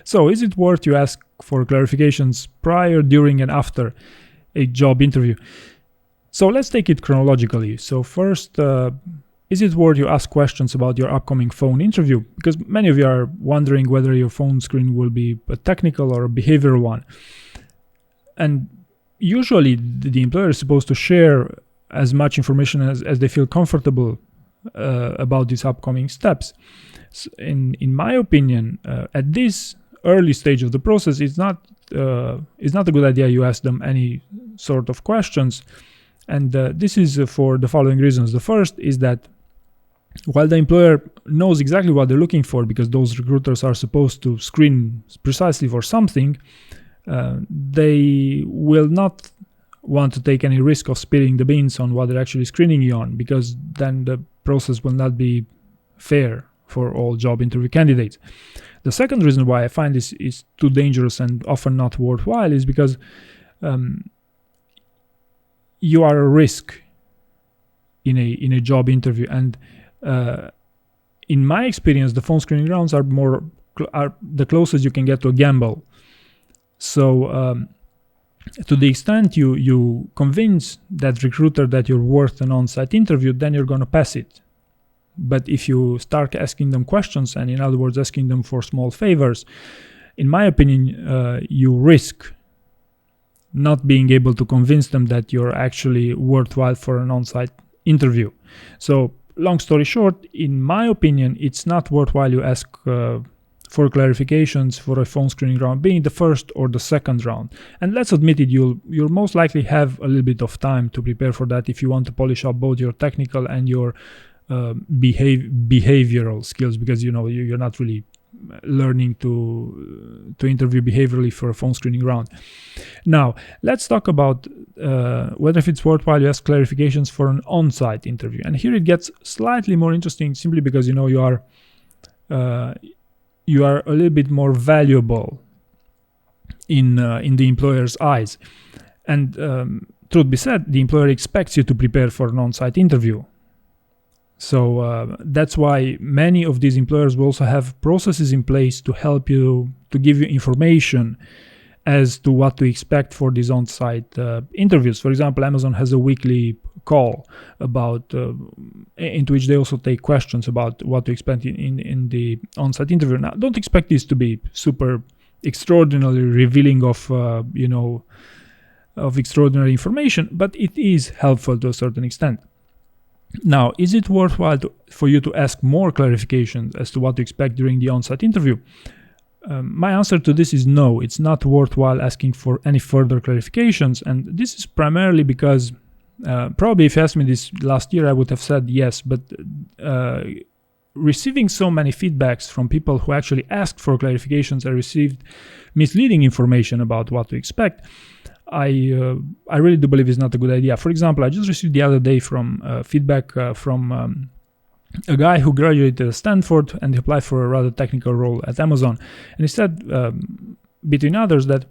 So is it worth you ask for clarifications prior, during, and after a job interview? So let's take it chronologically. So first, is it worth you ask questions about your upcoming phone interview? Because many of you are wondering whether your phone screen will be a technical or a behavioral one. And usually the employer is supposed to share as much information as they feel comfortable about these upcoming steps. So in my opinion, at this early stage of the process, it's not a good idea you ask them any sort of questions. And this is for the following reasons. The first is that while the employer knows exactly what they're looking for, because those recruiters are supposed to screen precisely for something, they will not want to take any risk of spilling the beans on what they're actually screening you on, because then the process will not be fair for all job interview candidates. The second reason why I find this is too dangerous and often not worthwhile is because you are a risk in a job interview, and in my experience, the phone screening rounds are the closest you can get to a gamble. So to the extent you convince that recruiter that you're worth an on-site interview, then you're going to pass it. But if you start asking them questions, and in other words asking them for small favors, in my opinion, you risk not being able to convince them that you're actually worthwhile for an on-site interview. So long story short, in my opinion, it's not worthwhile you ask for clarifications for a phone screening round, being the first or the second round. And let's admit it, you'll most likely have a little bit of time to prepare for that if you want to polish up both your technical and your behavioral skills, because you're not really learning to interview behaviorally for a phone screening round. Now let's talk about whether if it's worthwhile you ask clarifications for an on-site interview. And here it gets slightly more interesting, simply because you are a little bit more valuable in the employer's eyes. And truth be said, the employer expects you to prepare for an on-site interview. So that's why many of these employers will also have processes in place to help you, to give you information as to what to expect for these on-site interviews. For example, Amazon has a weekly call into which they also take questions about what to expect in the on-site interview. Now, don't expect this to be super extraordinarily revealing of extraordinary information, but it is helpful to a certain extent. Now, is it worthwhile for you to ask more clarifications as to what to expect during the on-site interview? My answer to this is no, it's not worthwhile asking for any further clarifications. And this is primarily because probably if you asked me this last year, I would have said yes. But receiving so many feedbacks from people who actually asked for clarifications and received misleading information about what to expect, I really do believe it's not a good idea. For example, I just received the other day from feedback from a guy who graduated at Stanford and he applied for a rather technical role at Amazon. And he said, between others, that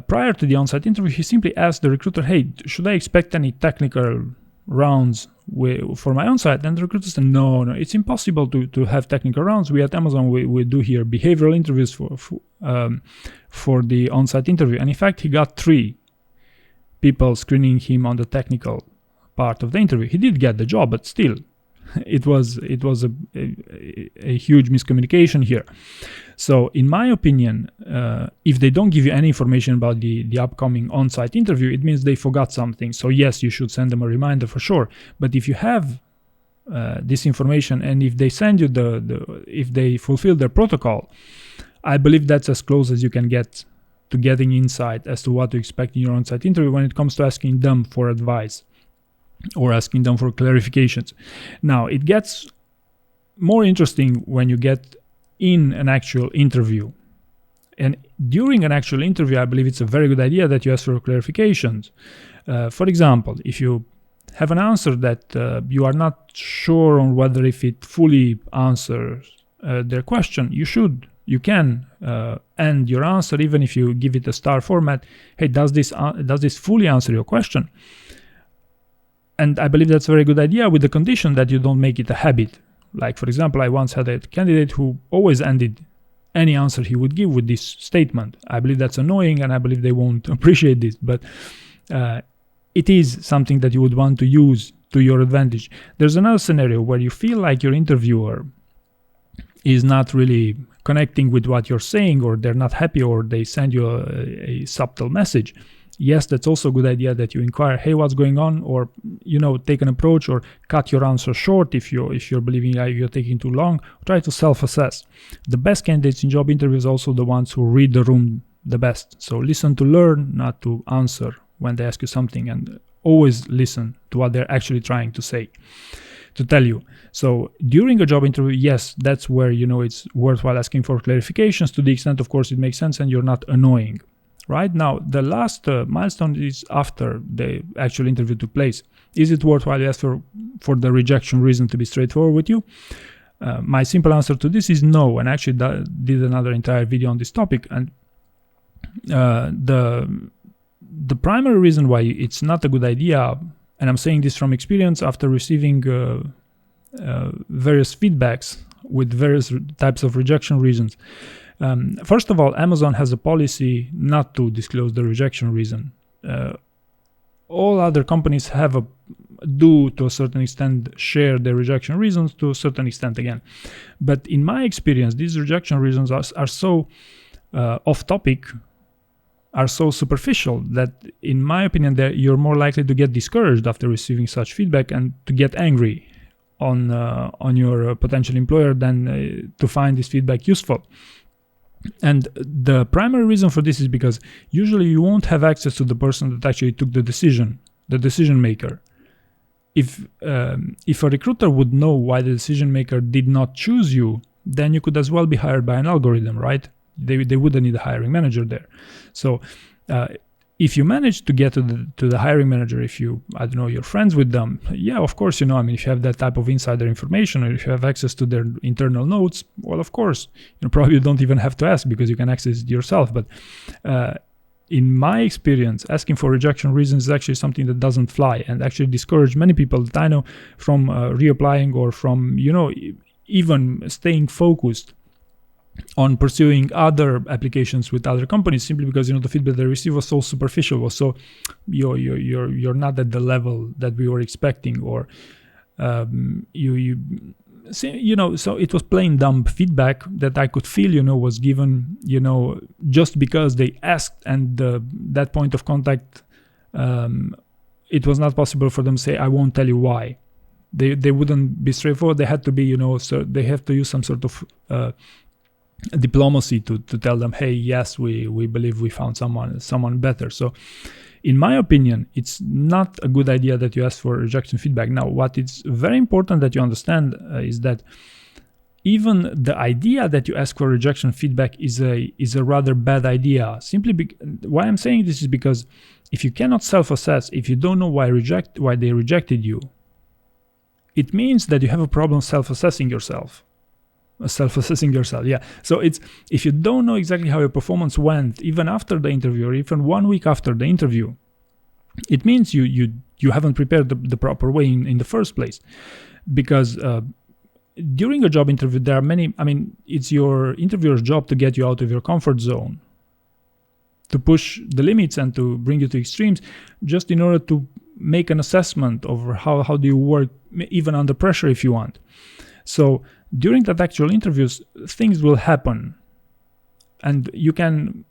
prior to the on-site interview, he simply asked the recruiter, hey, should I expect any technical rounds for my on-site? And the recruiter said, no, it's impossible to have technical rounds. We at Amazon, we do here behavioral interviews for the on-site interview. And in fact, he got 3 people screening him on the technical part of the interview. He did get the job, but still, it was a huge miscommunication here. So in my opinion, if they don't give you any information about the upcoming on-site interview, it means they forgot something. So yes, you should send them a reminder for sure. But if you have this information, and if they send you if they fulfill their protocol, I believe that's as close as you can get to getting insight as to what to expect in your on-site interview when it comes to asking them for advice or asking them for clarifications. Now, it gets more interesting when you get in an actual interview. And during an actual interview, I believe it's a very good idea that you ask for clarifications. For example, if you have an answer that you are not sure on whether if it fully answers their question, you can end your answer, even if you give it a star format. Hey, does this fully answer your question? And I believe that's a very good idea, with the condition that you don't make it a habit. Like, for example, I once had a candidate who always ended any answer he would give with this statement. I believe that's annoying, and I believe they won't appreciate this, but it is something that you would want to use to your advantage. There's another scenario where you feel like your interviewer is not really connecting with what you're saying, or they're not happy, or they send you a subtle message. Yes, that's also a good idea that you inquire, hey, what's going on? Or, take an approach, or cut your answer short if you're believing you're taking too long. Try to self-assess. The best candidates in job interviews are also the ones who read the room the best. So listen to learn, not to answer when they ask you something, and always listen to what they're actually trying to say, to tell you. So during a job interview, yes, that's where, it's worthwhile asking for clarifications, to the extent, of course, it makes sense and you're not annoying. Right now, the last milestone is after the actual interview took place. Is it worthwhile to ask for the rejection reason, to be straightforward with you? My simple answer to this is no, and I actually did another entire video on this topic. And the primary reason why it's not a good idea, and I'm saying this from experience after receiving various feedbacks with various types of rejection reasons. First of all, Amazon has a policy not to disclose the rejection reason. All other companies do to a certain extent share their rejection reasons to a certain extent again. But in my experience, these rejection reasons are so off topic, are so superficial, that in my opinion you're more likely to get discouraged after receiving such feedback and to get angry on your potential employer than to find this feedback useful. And the primary reason for this is because usually you won't have access to the person that actually took the decision maker. If a recruiter would know why the decision maker did not choose you, then you could as well be hired by an algorithm, right? They wouldn't need a hiring manager there. So if you manage to get to the hiring manager, if you're friends with them, yeah, of course, if you have that type of insider information, or if you have access to their internal notes, well, of course, probably you don't even have to ask because you can access it yourself. But in my experience, asking for rejection reasons is actually something that doesn't fly, and actually discourage many people that I know from reapplying, or from, even staying focused on pursuing other applications with other companies, simply because the feedback they received was so superficial, was so you're not at the level that we were expecting, or so it was plain dumb feedback that I could feel was given just because they asked, and that point of contact, it was not possible for them to say, I won't tell you why. They wouldn't be straightforward. They had to be so they have to use some sort of diplomacy to tell them, hey, yes, we believe we found someone better. So in my opinion, it's not a good idea that you ask for rejection feedback. Now, what is very important that you understand is that even the idea that you ask for rejection feedback is a rather bad idea. Why I'm saying this is because if you cannot self-assess, if you don't know why they rejected you, it means that you have a problem self-assessing yourself. Yeah. So if you don't know exactly how your performance went, even after the interview, or even 1 week after the interview, it means you haven't prepared the proper way in the first place. Because during a job interview, there are many. It's your interviewer's job to get you out of your comfort zone, to push the limits and to bring you to extremes, just in order to make an assessment of how do you work, even under pressure, if you want. So during that actual interviews, things will happen, and you can.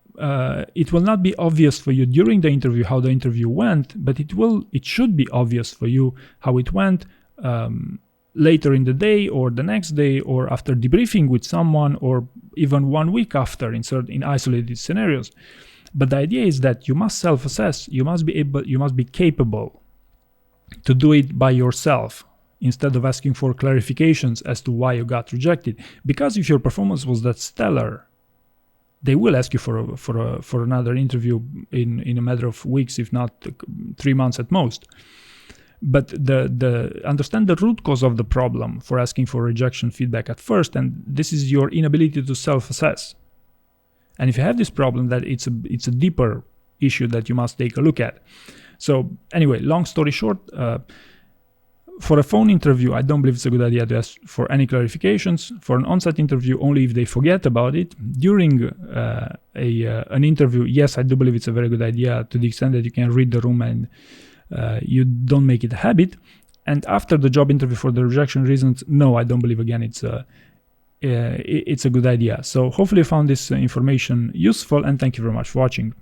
It will not be obvious for you during the interview how the interview went, but it should be obvious for you how it went later in the day, or the next day, or after debriefing with someone, or even 1 week after in isolated scenarios. But the idea is that you must self-assess. You must be capable to do it by yourself, instead of asking for clarifications as to why you got rejected. Because if your performance was that stellar, they will ask you for another interview in a matter of weeks, if not 3 months at most. But understand the root cause of the problem for asking for rejection feedback at first, and this is your inability to self-assess. And if you have this problem, that it's a deeper issue that you must take a look at. So anyway, long story short, For a phone interview, I don't believe it's a good idea to ask for any clarifications. For an on-site interview, only if they forget about it. During an interview, yes, I do believe it's a very good idea to the extent that you can read the room and you don't make it a habit. And after the job interview for the rejection reasons, no, I don't believe, again, it's a good idea. So hopefully you found this information useful, and thank you very much for watching.